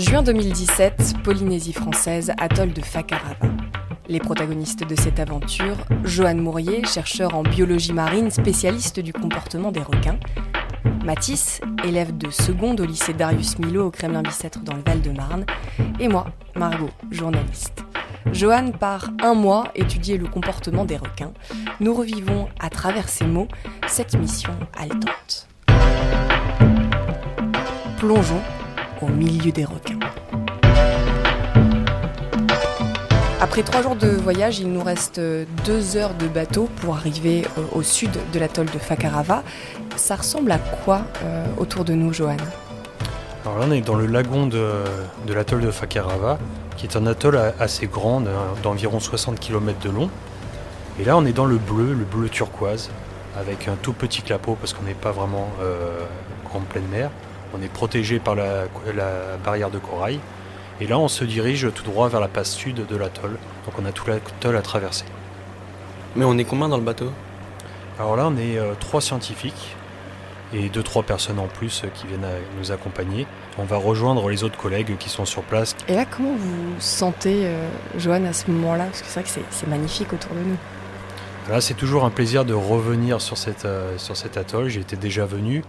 Juin 2017, Polynésie française, atoll de Fakarava. Les protagonistes de cette aventure, Johan Mourier, chercheur en biologie marine, spécialiste du comportement des requins. Mathis, élève de seconde au lycée Darius Milhaud au Kremlin-Bicêtre dans le Val-de-Marne. Et moi, Margot, journaliste. Johan part 1 mois étudier le comportement des requins. Nous revivons à travers ces mots cette mission haletante. Plongeons au milieu des requins. Après 3 jours de voyage, il nous reste 2 heures de bateau pour arriver au sud de l'atoll de Fakarava. Ça ressemble à quoi autour de nous, Johan ? Alors là, on est dans le lagon de l'atoll de Fakarava, qui est un atoll assez grand, d'environ 60 km de long. Et là, on est dans le bleu turquoise, avec un tout petit clapot, parce qu'on n'est pas vraiment en pleine mer. On est protégé par la barrière de corail. Et là, on se dirige tout droit vers la face sud de l'atoll. Donc on a tout l'atoll à traverser. Mais on est combien dans le bateau ? Alors là, on est 3 scientifiques et 2-3 personnes en plus qui viennent nous accompagner. On va rejoindre les autres collègues qui sont sur place. Et là, comment vous vous sentez, Johan, à ce moment-là ? Parce que c'est vrai que c'est magnifique autour de nous. Là, c'est toujours un plaisir de revenir sur cet atoll. J'y étais déjà venu.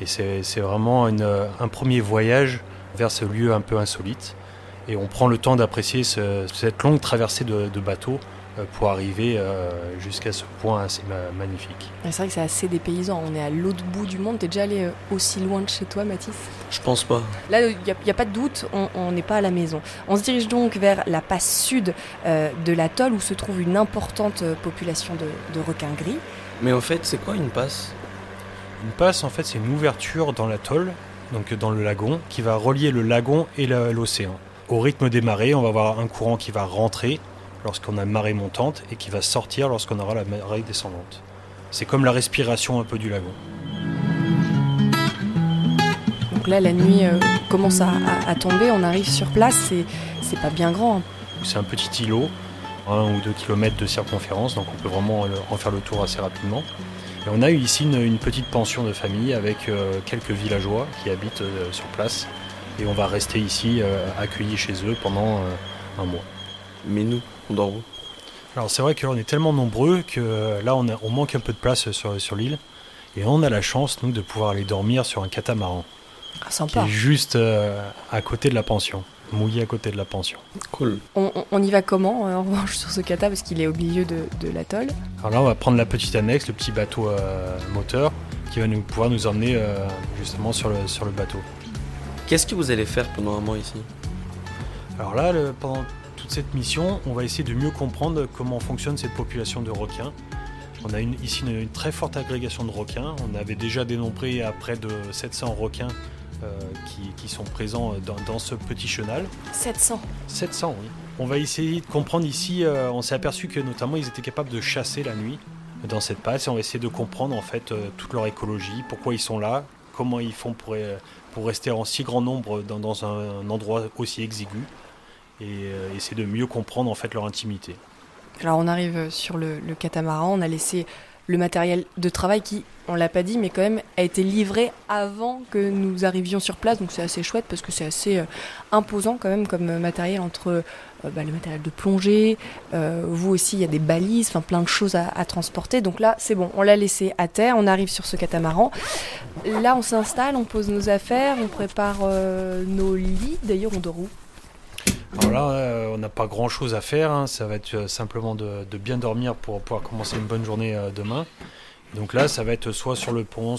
Et c'est vraiment un premier voyage vers ce lieu un peu insolite. Et on prend le temps d'apprécier cette longue traversée de bateau pour arriver jusqu'à ce point assez magnifique. Et c'est vrai que c'est assez dépaysant. On est à l'autre bout du monde. T'es déjà allé aussi loin de chez toi, Mathis ? Je pense pas. Là, il n'y a pas de doute, on n'est pas à la maison. On se dirige donc vers la face sud de l'atoll où se trouve une importante population de requins gris. Mais au fait, c'est quoi une passe ? Une passe, en fait, c'est une ouverture dans l'atoll, donc dans le lagon, qui va relier le lagon et l'océan. Au rythme des marées, on va avoir un courant qui va rentrer lorsqu'on a une marée montante et qui va sortir lorsqu'on aura la marée descendante. C'est comme la respiration un peu du lagon. Donc là, la nuit commence à tomber, on arrive sur place, c'est pas bien grand. C'est un petit îlot, 1 ou 2 km de circonférence, donc on peut vraiment en faire le tour assez rapidement. Et on a eu ici une petite pension de famille avec quelques villageois qui habitent sur place. Et on va rester ici accueillis chez eux pendant 1 mois. Mais nous, on dort où ? Alors c'est vrai que là, on est tellement nombreux que là on manque un peu de place sur l'île. Et on a la chance, nous, de pouvoir aller dormir sur un catamaran. Ah, sympa. Qui est juste à côté de la pension. Mouillé à côté de la pension. Cool. On y va comment, en revanche, sur ce cata, parce qu'il est au milieu de l'atoll ? Alors là, on va prendre la petite annexe, le petit bateau moteur, qui va pouvoir nous emmener justement sur le bateau. Qu'est-ce que vous allez faire pendant 1 mois ici ? Alors là, pendant toute cette mission, on va essayer de mieux comprendre comment fonctionne cette population de requins. On a ici une très forte agrégation de requins. On avait déjà dénombré à près de 700 requins qui sont présents dans ce petit chenal. 700 ? 700, oui. On va essayer de comprendre ici, on s'est aperçu que notamment ils étaient capables de chasser la nuit dans cette passe et on va essayer de comprendre en fait toute leur écologie, pourquoi ils sont là, comment ils font pour rester en si grand nombre dans un endroit aussi exigu et essayer de mieux comprendre en fait leur intimité. Alors on arrive sur le catamaran, on a laissé le matériel de travail qui, on l'a pas dit, mais quand même a été livré avant que nous arrivions sur place, donc c'est assez chouette parce que c'est assez imposant quand même comme matériel entre le matériel de plongée, vous aussi il y a des balises, enfin plein de choses à transporter, donc là c'est bon, on l'a laissé à terre, on arrive sur ce catamaran, là on s'installe, on pose nos affaires, on prépare nos lits, d'ailleurs on dort où ? Alors là, on n'a pas grand-chose à faire, hein. Ça va être simplement de bien dormir pour pouvoir commencer une bonne journée demain. Donc là, ça va être soit sur le pont,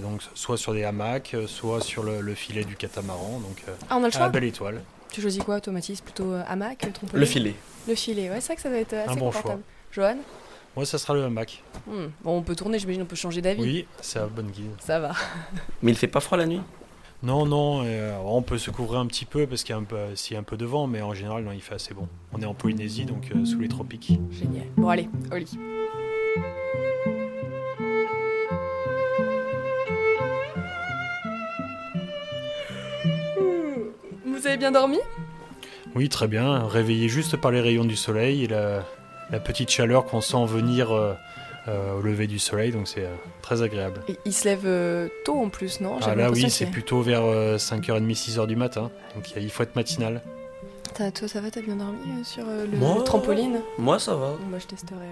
donc soit sur des hamacs, soit sur le filet du catamaran, donc on a le choix ? à la belle étoile. Tu choisis quoi, toi, Mathis ? Plutôt hamac, trampoline ? Le filet. Le filet, ouais, c'est vrai que ça va être assez bon confortable. Johan ? Moi, ça sera le hamac. Bon, on peut tourner, j'imagine, on peut changer d'avis. Oui, c'est la bonne guide. Ça va. Mais il fait pas froid la nuit ? Non, on peut se couvrir un petit peu parce qu'il y a un peu de vent, mais en général, non, il fait assez bon. On est en Polynésie, donc sous les tropiques. Génial. Bon, allez, au lit. Vous avez bien dormi ? Oui, très bien. Réveillé juste par les rayons du soleil et la petite chaleur qu'on sent venir au lever du soleil, donc c'est très agréable. Et il se lève tôt en plus, non? Ah là oui, c'est plutôt vers 5h30, 6h du matin, donc il faut être matinal. Toi ça va, t'as bien dormi sur le trampoline? Moi ça va. Moi je testerai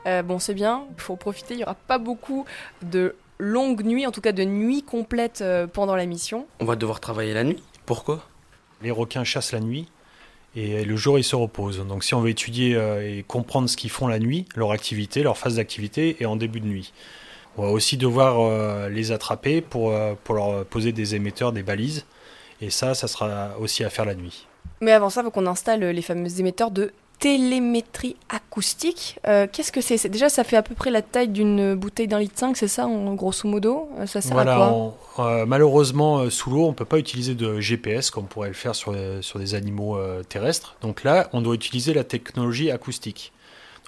alors. Bon c'est bien, il faut profiter, il n'y aura pas beaucoup de longues nuits, en tout cas de nuits complètes pendant la mission. On va devoir travailler la nuit. Pourquoi? Les requins chassent la nuit et le jour ils se reposent. Donc si on veut étudier et comprendre ce qu'ils font la nuit, leur activité, leur phase d'activité est en début de nuit. On va aussi devoir les attraper pour leur poser des émetteurs, des balises. Et ça sera aussi à faire la nuit. Mais avant ça, il faut qu'on installe les fameux émetteurs de télémétrie acoustique. Qu'est-ce que c'est? Déjà, ça fait à peu près la taille d'une bouteille d'1,5 litre, c'est ça, en grosso modo? Ça sert à quoi? Malheureusement, sous l'eau, on ne peut pas utiliser de GPS comme on pourrait le faire sur des animaux terrestres. Donc là, on doit utiliser la technologie acoustique.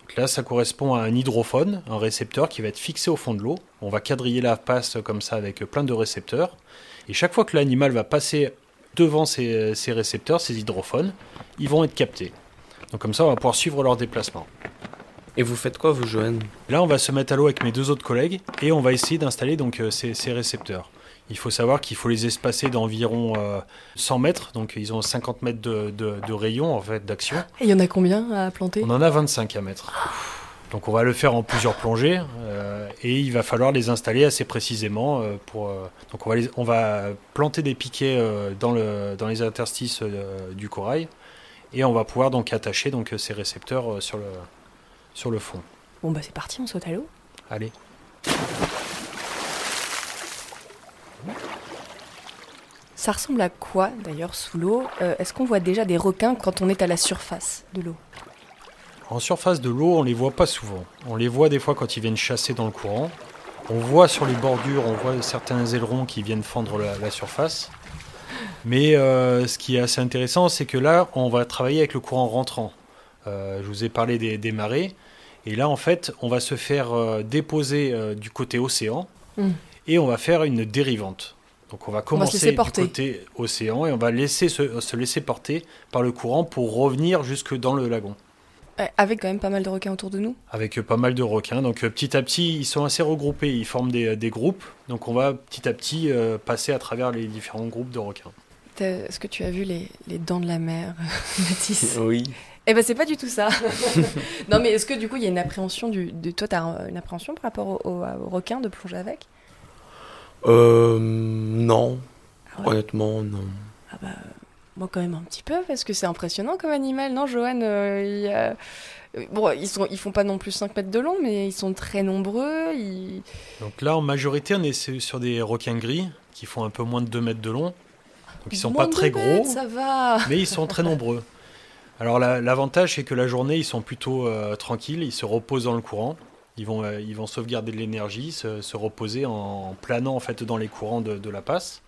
Donc là, ça correspond à un hydrophone, un récepteur qui va être fixé au fond de l'eau. On va quadriller la passe comme ça avec plein de récepteurs. Et chaque fois que l'animal va passer devant ces récepteurs, ces hydrophones, ils vont être captés. Donc comme ça, on va pouvoir suivre leur déplacement. Et vous faites quoi, vous, Joanne? Là, on va se mettre à l'eau avec mes 2 autres collègues et on va essayer d'installer donc ces récepteurs. Il faut savoir qu'il faut les espacer d'environ 100 mètres, donc ils ont 50 mètres de rayon en fait d'action. Et il y en a combien à planter? On en a 25 à mettre. Donc on va le faire en plusieurs plongées et il va falloir les installer assez précisément. Donc on va planter des piquets dans les interstices du corail et on va pouvoir donc attacher donc, ces récepteurs sur le fond. Bon bah c'est parti, on saute à l'eau. Allez. Ça ressemble à quoi d'ailleurs sous l'eau? Est-ce qu'on voit déjà des requins quand on est à la surface de l'eau? En surface de l'eau, on les voit pas souvent. On les voit des fois quand ils viennent chasser dans le courant. On voit sur les bordures, on voit certains ailerons qui viennent fendre la surface. Mais ce qui est assez intéressant, c'est que là, on va travailler avec le courant rentrant. Je vous ai parlé des marées. Et là, en fait, on va se faire déposer du côté océan et on va faire une dérivante. Donc on va commencer du côté océan et on va se laisser porter par le courant pour revenir jusque dans le lagon. Avec quand même pas mal de requins autour de nous? Avec pas mal de requins. Donc petit à petit, ils sont assez regroupés, ils forment des groupes. Donc on va petit à petit passer à travers les différents groupes de requins. Est-ce que tu as vu les dents de la mer, Mathis? Oui. Eh ben c'est pas du tout ça. Non mais est-ce que du coup il y a une appréhension toi t'as une appréhension par rapport aux requins de plonger avec? Non. Ah ouais. Honnêtement, non. Ah bah... Moi quand même un petit peu, parce que c'est impressionnant comme animal, non Johan? Bon, ils font pas non plus 5 mètres de long, mais ils sont très nombreux. Donc là, en majorité, on est sur des requins gris, qui font un peu moins de 2 mètres de long. Donc ils sont pas très gros, ça va. Mais ils sont très nombreux. Alors l'avantage, c'est que la journée, ils sont plutôt tranquilles, ils se reposent dans le courant. Ils vont sauvegarder de l'énergie, se reposer en planant en fait, dans les courants de la passe.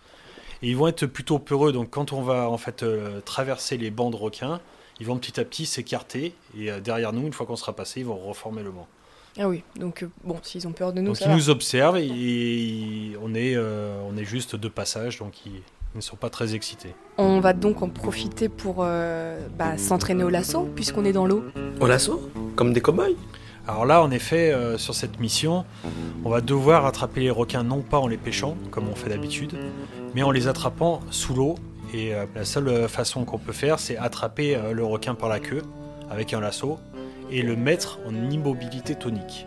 Et ils vont être plutôt peureux, donc quand on va en fait traverser les bancs de requins, ils vont petit à petit s'écarter, et derrière nous, une fois qu'on sera passé, ils vont reformer le banc. Ah oui, donc bon, s'ils ont peur de nous, donc ça ils va. nous observent, et on est juste de passage, donc ils ne sont pas très excités. On va donc en profiter pour s'entraîner au lasso, puisqu'on est dans l'eau. Au lasso? Comme des cow-boys? Alors là, en effet, sur cette mission, on va devoir attraper les requins non pas en les pêchant, comme on fait d'habitude, mais en les attrapant sous l'eau. Et la seule façon qu'on peut faire, c'est attraper le requin par la queue avec un lasso et le mettre en immobilité tonique.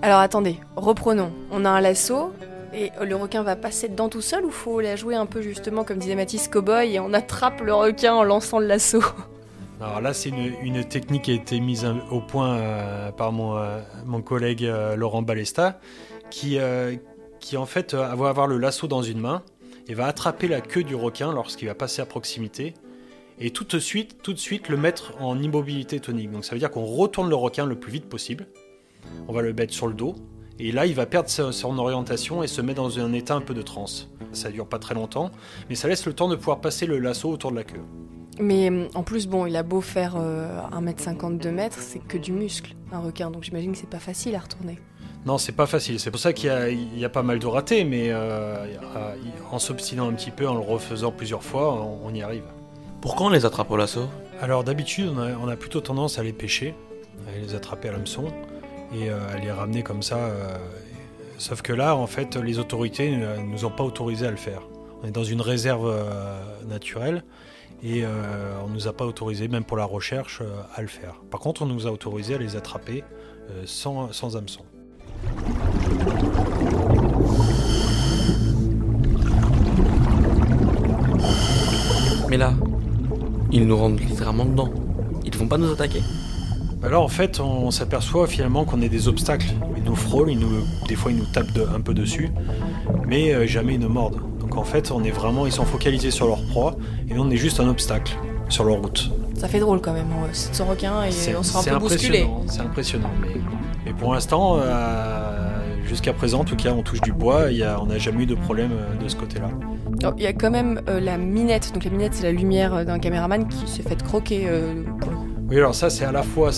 Alors attendez, reprenons. On a un lasso et le requin va passer dedans tout seul, ou faut la jouer un peu justement comme disait Mathis, cow-boy, et on attrape le requin en lançant le lasso? Alors là, c'est une technique qui a été mise au point par mon collègue Laurent Balesta, qui en fait va avoir le lasso dans une main et va attraper la queue du requin lorsqu'il va passer à proximité et tout de suite le mettre en immobilité tonique. Donc ça veut dire qu'on retourne le requin le plus vite possible, on va le mettre sur le dos et là il va perdre son orientation et se met dans un état un peu de transe. Ça dure pas très longtemps, mais ça laisse le temps de pouvoir passer le lasso autour de la queue. Mais en plus, bon, il a beau faire 1m50, 2 mètres, c'est que du muscle, un requin. Donc j'imagine que c'est pas facile à retourner. Non, c'est pas facile. C'est pour ça qu'il y a pas mal de ratés, mais en s'obstinant un petit peu, en le refaisant plusieurs fois, on y arrive. Pourquoi on les attrape au lasso? Alors d'habitude, on a plutôt tendance à les pêcher, à les attraper à l'hameçon. et à les ramener comme ça. Sauf que là, en fait, les autorités ne nous ont pas autorisé à le faire. On est dans une réserve naturelle et on ne nous a pas autorisé, même pour la recherche, à le faire. Par contre, on nous a autorisé à les attraper sans hameçon. Mais là, ils nous rendent littéralement dedans. Ils vont pas nous attaquer. Alors en fait, on s'aperçoit finalement qu'on est des obstacles. Ils nous frôlent, des fois ils nous tapent un peu dessus, mais jamais ils ne mordent. Donc en fait, ils sont focalisés sur leur proie, et nous on est juste un obstacle sur leur route. Ça fait drôle quand même, 700 requins et on sera un peu bousculé. C'est impressionnant, mais pour l'instant, jusqu'à présent en tout cas, on touche du bois, on n'a jamais eu de problème de ce côté-là. Alors, il y a quand même la minette, donc la minette c'est la lumière d'un caméraman qui s'est fait croquer. Oui, alors ça c'est à la fois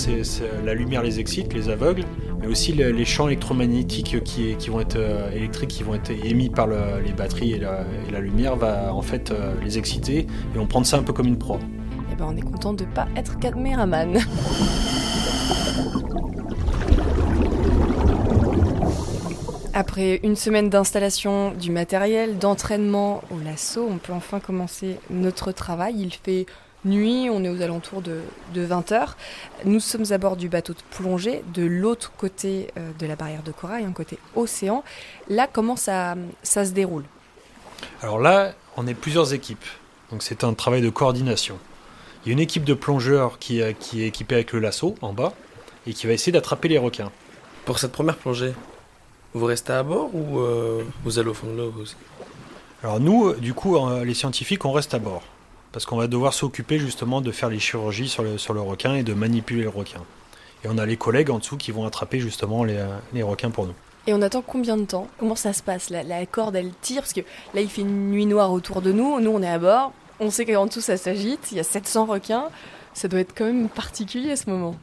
la lumière les excite, les aveugle, mais aussi les champs électromagnétiques qui vont être électriques, qui vont être émis par les batteries et la lumière va en fait les exciter et on prend ça un peu comme une proie. Et ben on est content de pas être caméraman. Après une semaine d'installation du matériel, d'entraînement au lasso, on peut enfin commencer notre travail. Il fait nuit, on est aux alentours de 20h. Nous sommes à bord du bateau de plongée, de l'autre côté de la barrière de corail, côté océan. Là, comment ça se déroule ? Alors là, on est plusieurs équipes. Donc c'est un travail de coordination. Il y a une équipe de plongeurs qui est équipée avec le lasso en bas et qui va essayer d'attraper les requins. Pour cette première plongée, vous restez à bord ou vous allez au fond de l'eau aussi ? Alors nous, du coup, les scientifiques, on reste à bord. Parce qu'on va devoir s'occuper justement de faire les chirurgies sur le requin et de manipuler le requin. Et on a les collègues en dessous qui vont attraper justement les requins pour nous. Et on attend combien de temps ? Comment ça se passe ? La corde, elle tire, parce que là, il fait une nuit noire autour de nous. Nous, on est à bord. On sait qu'en dessous, ça s'agite. Il y a 700 requins. Ça doit être quand même particulier à ce moment.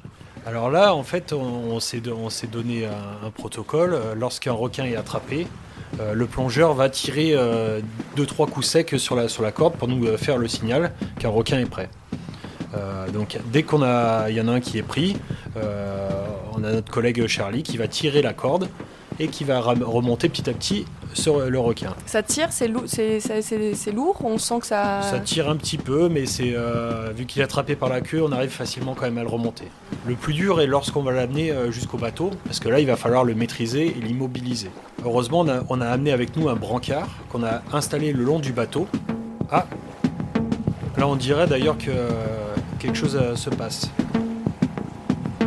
Alors là, en fait, on s'est donné un protocole. Lorsqu'un requin est attrapé, le plongeur va tirer 2-3 coups secs sur la corde pour nous faire le signal qu'un requin est prêt. Donc dès il y en a un qui est pris, on a notre collègue Charlie qui va tirer la corde et qui va remonter petit à petit sur le requin. Ça tire, c'est lourd, on sent que ça... Ça tire un petit peu, mais vu qu'il est attrapé par la queue, on arrive facilement quand même à le remonter. Le plus dur est lorsqu'on va l'amener jusqu'au bateau, parce que là, il va falloir le maîtriser et l'immobiliser. Heureusement, on a amené avec nous un brancard qu'on a installé le long du bateau. Ah, là on dirait d'ailleurs que quelque chose se passe.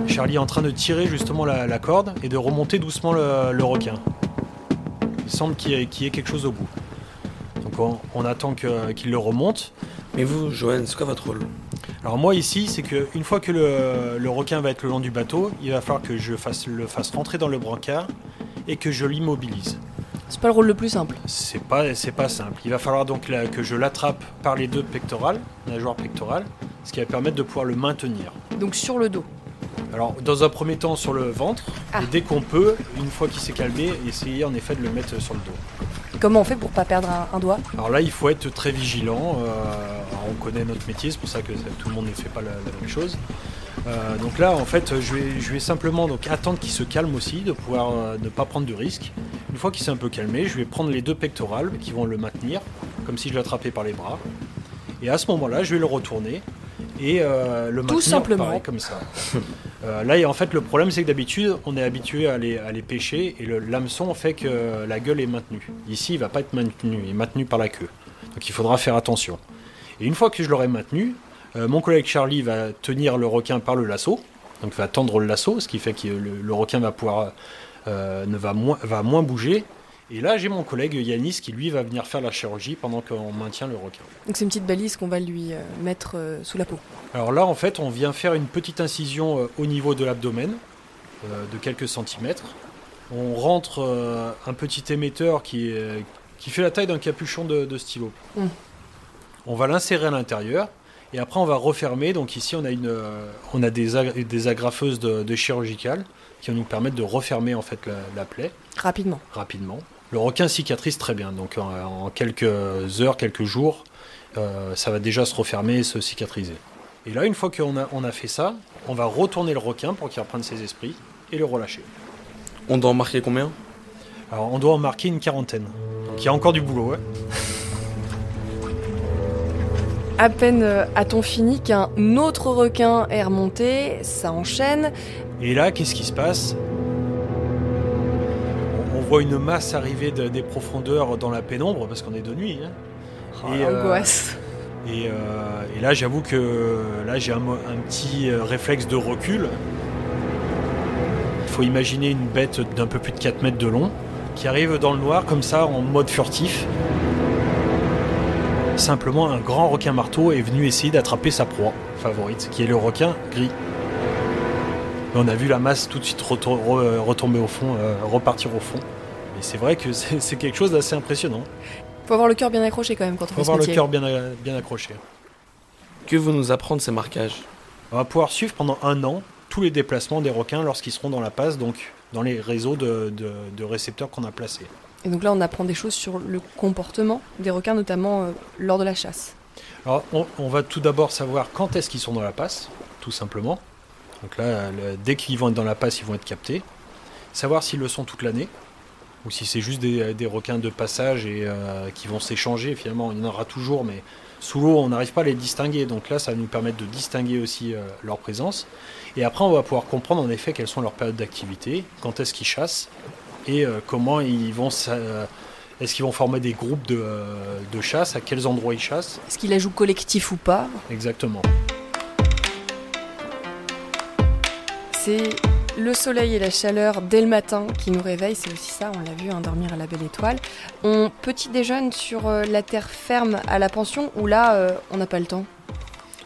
Charlie est en train de tirer justement la corde et de remonter doucement le requin. Il semble qu'il y ait quelque chose au bout. Donc on attend qu'il le remonte. Mais vous, Johan, c'est quoi votre rôle ? Alors moi ici, c'est qu'une fois que le requin va être le long du bateau, il va falloir que je le fasse rentrer dans le brancard et que je l'immobilise. C'est pas le rôle le plus simple. C'est pas simple. Il va falloir donc que je l'attrape par les deux pectorales, nageoires pectorales, ce qui va permettre de pouvoir le maintenir. Donc sur le dos. Alors, dans un premier temps sur le ventre, et dès qu'on peut, une fois qu'il s'est calmé, essayer en effet de le mettre sur le dos. Comment on fait pour pas perdre un doigt ? Alors là, il faut être très vigilant. On connaît notre métier, c'est pour ça que tout le monde ne fait pas la même chose. Donc là, en fait, je vais simplement attendre qu'il se calme aussi, de pouvoir ne pas prendre de risques. Une fois qu'il s'est un peu calmé, je vais prendre les deux pectorales qui vont le maintenir, comme si je l'attrapais par les bras. Et à ce moment-là, je vais le retourner et le maintenir tout simplement. Pareil, comme ça. Là, en fait, le problème, c'est que d'habitude, on est habitué à les pêcher et l'hameçon fait que la gueule est maintenue. Ici, il ne va pas être maintenu, il est maintenu par la queue. Donc il faudra faire attention. Et une fois que je l'aurai maintenu, mon collègue Charlie va tenir le requin par le lasso, donc va tendre le lasso, ce qui fait que le requin va moins bouger. Et là, j'ai mon collègue Yanis qui, lui, va venir faire la chirurgie pendant qu'on maintient le requin. Donc c'est une petite balise qu'on va lui mettre sous la peau. Alors là, en fait, on vient faire une petite incision au niveau de l'abdomen, de quelques centimètres. On rentre un petit émetteur qui fait la taille d'un capuchon de stylo. On va l'insérer à l'intérieur. Et après, on va refermer. Donc ici, on a des agrafeuses de chirurgicales qui vont nous permettre de refermer en fait la plaie. Rapidement. Le requin cicatrise très bien. Donc en quelques heures, quelques jours, ça va déjà se refermer et se cicatriser. Et là, une fois qu'on a fait ça, on va retourner le requin pour qu'il reprenne ses esprits. et le relâcher. On doit en marquer combien ? Alors on doit en marquer une 40aine. Donc il y a encore du boulot, ouais. À peine a-t-on fini qu'un autre requin est remonté, ça enchaîne. Et là, qu'est-ce qui se passe ? On voit une masse arriver des profondeurs dans la pénombre, parce qu'on est de nuit. Hein. Oh, l'angoisse. Et là, j'avoue que là, j'ai un petit réflexe de recul. Il faut imaginer une bête d'un peu plus de 4 mètres de long qui arrive dans le noir comme ça en mode furtif. Simplement, un grand requin marteau est venu essayer d'attraper sa proie favorite, qui est le requin gris. Et on a vu la masse tout de suite retomber au fond, repartir au fond. Et c'est vrai que c'est quelque chose d'assez impressionnant. Faut avoir le cœur bien accroché quand même quand on fait ce métier. Faut avoir le cœur bien accroché. Que vont nous apprendre ces marquages ? On va pouvoir suivre pendant 1 an tous les déplacements des requins lorsqu'ils seront dans la passe, donc dans les réseaux de récepteurs qu'on a placés. Et donc là, on apprend des choses sur le comportement des requins, notamment lors de la chasse. Alors, on va tout d'abord savoir quand est-ce qu'ils sont dans la passe, tout simplement. Donc là, dès qu'ils vont être dans la passe, ils vont être captés. Savoir s'ils le sont toute l'année, ou si c'est juste des requins de passage et qui vont s'échanger. Finalement, il y en aura toujours, mais sous l'eau, on n'arrive pas à les distinguer. Donc là, ça va nous permettre de distinguer aussi leur présence. Et après, on va pouvoir comprendre en effet quelles sont leurs périodes d'activité, quand est-ce qu'ils chassent, et comment ils vont... Est-ce qu'ils vont former des groupes de chasse, à quels endroits ils chassent. Est-ce qu'ils la jouent collectif ou pas ? Exactement. C'est le soleil et la chaleur dès le matin qui nous réveillent, c'est aussi ça, on l'a vu, dormir à la belle étoile. On petit déjeune sur la terre ferme à la pension, où là, on n'a pas le temps.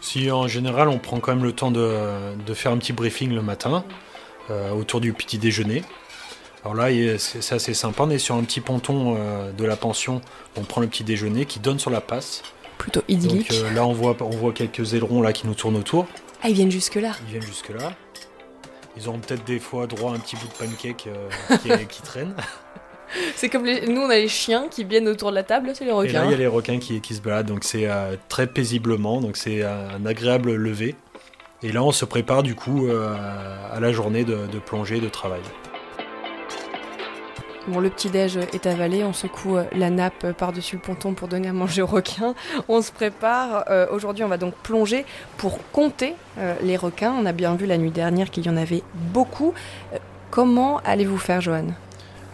Si en général, on prend quand même le temps de faire un petit briefing le matin, autour du petit déjeuner. Alors là, c'est assez sympa, on est sur un petit ponton de la pension, on prend le petit déjeuner qui donne sur la passe. Plutôt idyllique. Donc là, on voit quelques ailerons là, qui nous tournent autour. Ah, ils viennent jusque-là. Ils ont peut-être des fois droit à un petit bout de pancake qui traîne. C'est comme nous, on a les chiens qui viennent autour de la table, là, c'est les requins. Et là, il y a les requins qui se baladent, donc c'est très paisiblement, donc c'est un agréable lever. Et là, on se prépare du coup à la journée de plongée, de travail. Bon, le petit-déj est avalé, on secoue la nappe par-dessus le ponton pour donner à manger aux requins. On se prépare. Aujourd'hui, on va donc plonger pour compter les requins. On a bien vu la nuit dernière qu'il y en avait beaucoup. Comment allez-vous faire, Johan ?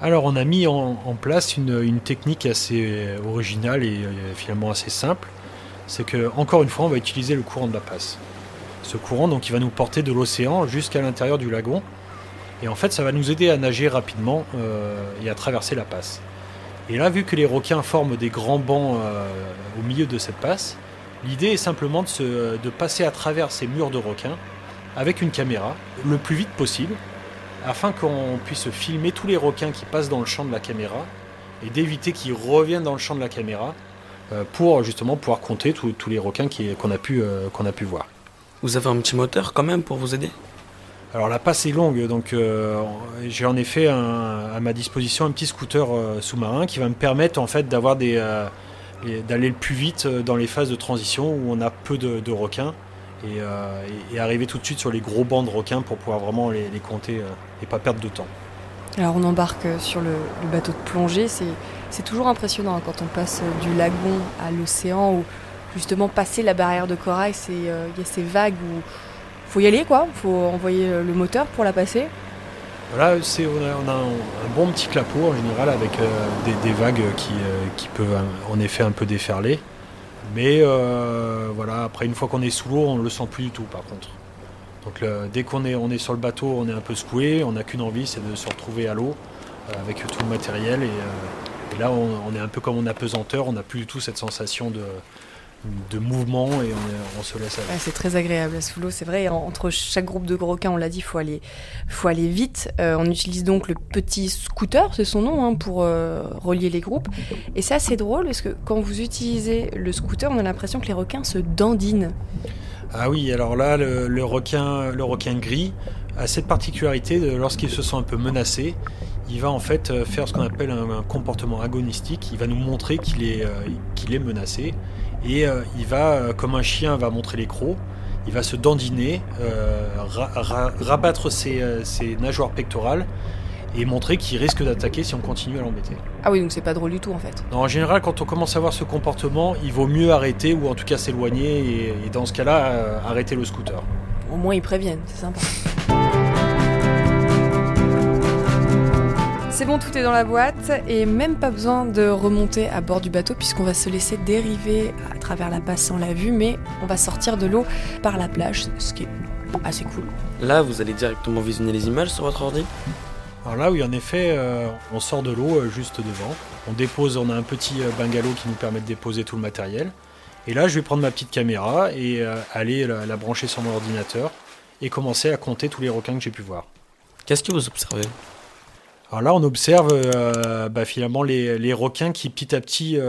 Alors, on a mis en place une technique assez originale et finalement assez simple. C'est que, encore une fois, on va utiliser le courant de la passe. Ce courant, donc, il va nous porter de l'océan jusqu'à l'intérieur du lagon. Et en fait, ça va nous aider à nager rapidement et à traverser la passe. Et là, vu que les requins forment des grands bancs au milieu de cette passe, l'idée est simplement de passer à travers ces murs de requins avec une caméra le plus vite possible, afin qu'on puisse filmer tous les requins qui passent dans le champ de la caméra et d'éviter qu'ils reviennent dans le champ de la caméra pour justement pouvoir compter tous les requins qu'on a pu voir. Vous avez un petit moteur quand même pour vous aider ? Alors la passe est longue, donc j'ai en effet à ma disposition un petit scooter sous-marin qui va me permettre en fait d'avoir d'aller le plus vite dans les phases de transition où on a peu de requins et arriver tout de suite sur les gros bancs de requins pour pouvoir vraiment les compter et pas perdre de temps. Alors on embarque sur le bateau de plongée, c'est toujours impressionnant quand on passe du lagon à l'océan où justement passer la barrière de corail, il y a ces vagues où faut y aller quoi, faut envoyer le moteur pour la passer. Voilà, on a un bon petit clapot en général avec des vagues qui peuvent en effet un peu déferler. Mais voilà, après une fois qu'on est sous l'eau, on ne le sent plus du tout par contre. Donc dès qu'on est sur le bateau, on est un peu secoué, on n'a qu'une envie, c'est de se retrouver à l'eau avec tout le matériel. Et là, on est un peu comme en apesanteur, on n'a plus du tout cette sensation de mouvement et on se laisse aller. Ouais, c'est très agréable sous l'eau, c'est vrai. Entre chaque groupe de requins, on l'a dit, faut aller vite. On utilise donc le petit scooter, c'est son nom, pour relier les groupes. Et c'est assez drôle parce que quand vous utilisez le scooter, on a l'impression que les requins se dandinent. Ah oui, alors là, le requin gris a cette particularité lorsqu'il se sent un peu menacé, il va en fait faire ce qu'on appelle un comportement agonistique. Il va nous montrer qu'il est menacé. Et il va, comme un chien va montrer les crocs, il va se dandiner, rabattre ses nageoires pectorales et montrer qu'il risque d'attaquer si on continue à l'embêter. Ah oui, donc c'est pas drôle du tout en fait. Non, en général, quand on commence à voir ce comportement, il vaut mieux arrêter ou en tout cas s'éloigner et dans ce cas-là, arrêter le scooter. Au moins ils préviennent, c'est sympa. C'est bon, tout est dans la boîte et même pas besoin de remonter à bord du bateau puisqu'on va se laisser dériver à travers la passe sans la vue, mais on va sortir de l'eau par la plage, ce qui est assez cool. Là, vous allez directement visionner les images sur votre ordi ? Alors là, oui, en effet, on sort de l'eau juste devant. On a un petit bungalow qui nous permet de déposer tout le matériel. Et là, je vais prendre ma petite caméra et aller la brancher sur mon ordinateur et commencer à compter tous les requins que j'ai pu voir. Qu'est-ce que vous observez ? Alors là, on observe finalement les requins qui, petit à petit,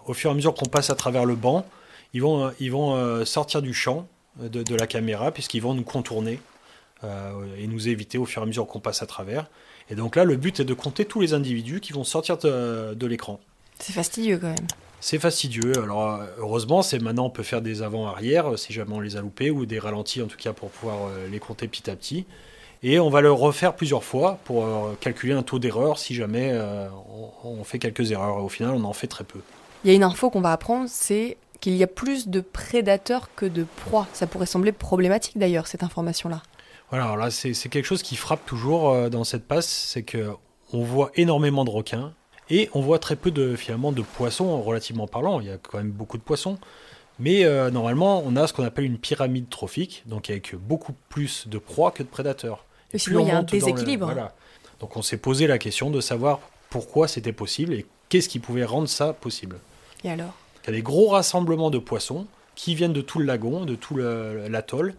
au fur et à mesure qu'on passe à travers le banc, ils vont sortir du champ de la caméra puisqu'ils vont nous contourner et nous éviter au fur et à mesure qu'on passe à travers. Et donc là, le but est de compter tous les individus qui vont sortir de l'écran. C'est fastidieux quand même. C'est fastidieux. Alors heureusement, maintenant on peut faire des avant-arrière si jamais on les a loupés ou des ralentis en tout cas pour pouvoir les compter petit à petit. Et on va le refaire plusieurs fois pour calculer un taux d'erreur si jamais on fait quelques erreurs. Au final, on en fait très peu. Il y a une info qu'on va apprendre, c'est qu'il y a plus de prédateurs que de proies. Ça pourrait sembler problématique d'ailleurs, cette information-là. Voilà, alors là, c'est quelque chose qui frappe toujours dans cette passe, c'est qu'on voit énormément de requins et on voit très peu finalement de poissons, relativement parlant. Il y a quand même beaucoup de poissons. Mais normalement, on a ce qu'on appelle une pyramide trophique, donc avec beaucoup plus de proies que de prédateurs. Et sinon, il y a un déséquilibre. Voilà. Donc on s'est posé la question de savoir pourquoi c'était possible et qu'est-ce qui pouvait rendre ça possible. Et alors ? Il y a des gros rassemblements de poissons qui viennent de tout le lagon, de tout l'atoll,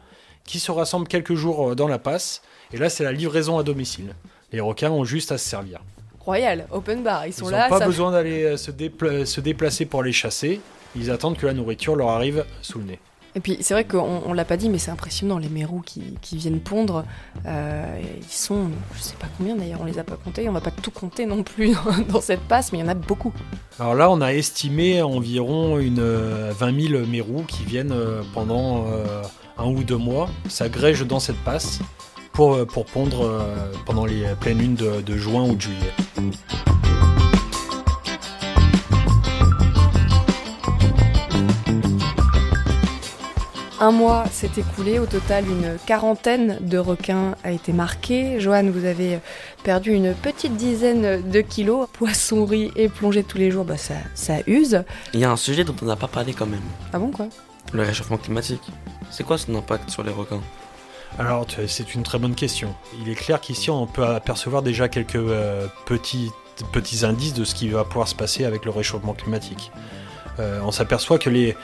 qui se rassemblent quelques jours dans la passe. Et là, c'est la livraison à domicile. Les requins ont juste à se servir. Royal, open bar, ils sont là. Ils n'ont pas besoin d'aller se déplacer pour les chasser. Ils attendent que la nourriture leur arrive sous le nez. Et puis c'est vrai qu'on l'a pas dit, mais c'est impressionnant, les mérous qui viennent pondre, ils sont, je sais pas combien d'ailleurs, on les a pas comptés, on va pas tout compter non plus dans cette passe, mais il y en a beaucoup. Alors là, on a estimé environ 20 000 mérous qui viennent pendant 1 ou 2 mois, s'agrègent dans cette passe pour pondre pendant les pleines lunes de juin ou de juillet. Un mois s'est écoulé, au total une quarantaine de requins a été marqué. Joanne, vous avez perdu une petite dizaine de kilos. Poissonnerie et plongée tous les jours, ça use. Il y a un sujet dont on n'a pas parlé quand même. Ah bon, quoi ? Le réchauffement climatique. C'est quoi son impact sur les requins ? Alors, c'est une très bonne question. Il est clair qu'ici, on peut apercevoir déjà quelques petits indices de ce qui va pouvoir se passer avec le réchauffement climatique. On s'aperçoit que les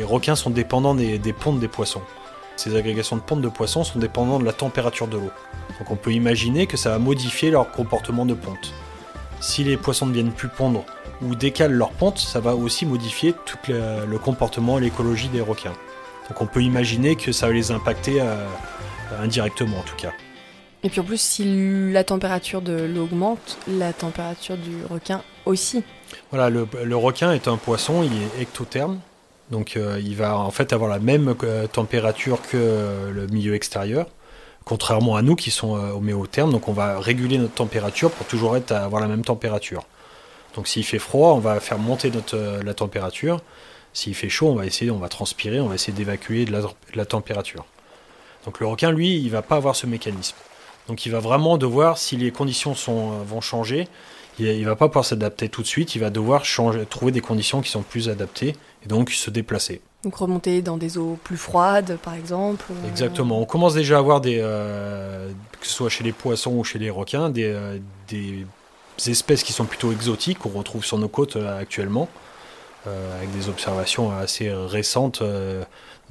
requins sont dépendants des pontes des poissons. Ces agrégations de pontes de poissons sont dépendantes de la température de l'eau. Donc on peut imaginer que ça va modifier leur comportement de ponte. Si les poissons ne viennent plus pondre ou décalent leur ponte, ça va aussi modifier tout le comportement et l'écologie des requins. Donc on peut imaginer que ça va les impacter indirectement en tout cas. Et puis en plus, si la température de l'eau augmente, la température du requin aussi. Voilà, le requin est un poisson, il est ectotherme, donc il va en fait avoir la même température que le milieu extérieur, contrairement à nous qui sont homéothermes, donc on va réguler notre température pour toujours avoir la même température. Donc s'il fait froid, on va faire monter la température, s'il fait chaud, on va transpirer, on va essayer d'évacuer de la température. Donc le requin, lui, il ne va pas avoir ce mécanisme. Donc il va vraiment devoir, si les conditions vont changer, il ne va pas pouvoir s'adapter tout de suite, il va devoir trouver des conditions qui sont plus adaptées et donc se déplacer. Donc remonter dans des eaux plus froides, par exemple. Exactement. On commence déjà à avoir que ce soit chez les poissons ou chez les requins, des espèces qui sont plutôt exotiques qu'on retrouve sur nos côtes actuellement, avec des observations assez récentes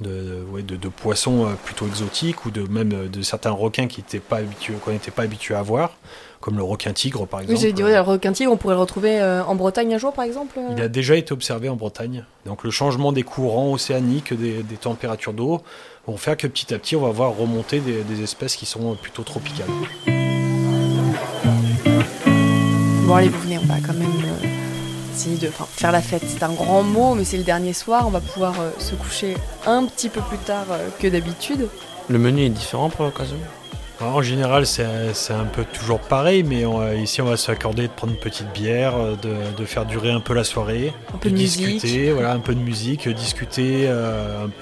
de poissons plutôt exotiques ou même de certains requins qu'on n'était pas habitué à voir, comme le requin tigre par exemple. Oui, j'ai dit, le requin tigre, on pourrait le retrouver en Bretagne un jour par exemple. Il a déjà été observé en Bretagne. Donc le changement des courants océaniques, des températures d'eau, vont faire que petit à petit on va voir remonter des espèces qui sont plutôt tropicales. Bon allez, vous venez, on va quand même partie de... Enfin, faire la fête, c'est un grand mot, mais c'est le dernier soir. On va pouvoir se coucher un petit peu plus tard que d'habitude. Le menu est différent pour l'occasion? Alors, en général, c'est un peu toujours pareil, mais ici, on va s'accorder de prendre une petite bière, de faire durer un peu la soirée, Un peu de musique. discuter, voilà, un peu de musique, discuter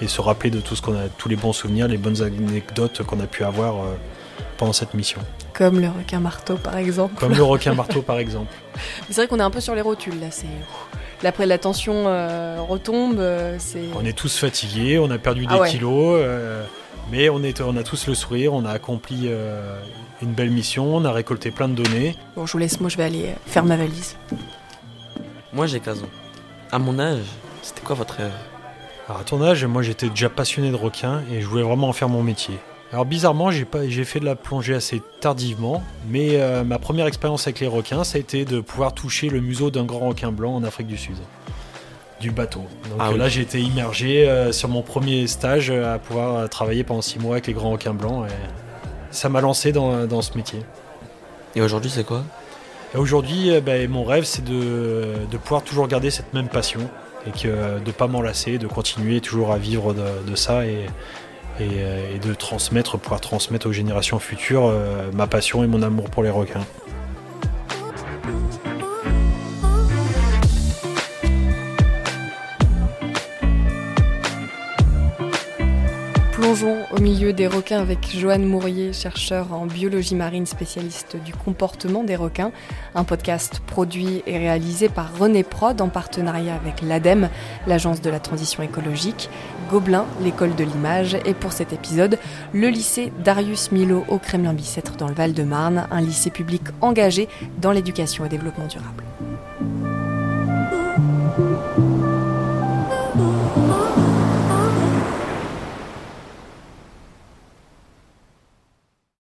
et se rappeler de tout tous les bons souvenirs, les bonnes anecdotes qu'on a pu avoir pendant cette mission. Comme le requin marteau, par exemple. Comme le requin marteau, par exemple. Mais c'est vrai qu'on est un peu sur les rotules, là. Là, après, la tension retombe. On est tous fatigués, on a perdu des kilos, mais on a tous le sourire, on a accompli une belle mission, on a récolté plein de données. Bon, je vous laisse, moi je vais aller faire ma valise. Moi j'ai 15 ans. À mon âge, c'était quoi votre rêve? Alors à ton âge, moi j'étais déjà passionné de requins et je voulais vraiment en faire mon métier. Alors bizarrement, j'ai fait de la plongée assez tardivement, mais ma première expérience avec les requins, ça a été de pouvoir toucher le museau d'un grand requin blanc en Afrique du Sud, du bateau. Donc là, j'ai été immergé sur mon premier stage à pouvoir travailler pendant 6 mois avec les grands requins blancs. Et ça m'a lancé dans ce métier. Et aujourd'hui, c'est quoi? Et aujourd'hui, mon rêve, c'est de pouvoir toujours garder cette même passion et de ne pas m'en lasser, de continuer toujours à vivre de ça et de pouvoir transmettre aux générations futures ma passion et mon amour pour les requins. Plongeons au milieu des requins avec Joanne Mourier, chercheur en biologie marine, spécialiste du comportement des requins. Un podcast produit et réalisé par René Prod en partenariat avec l'ADEME, l'Agence de la transition écologique, Gobelin, l'école de l'image, et pour cet épisode, le lycée Darius Milhaud au Kremlin-Bicêtre dans le Val-de-Marne, un lycée public engagé dans l'éducation et développement durable.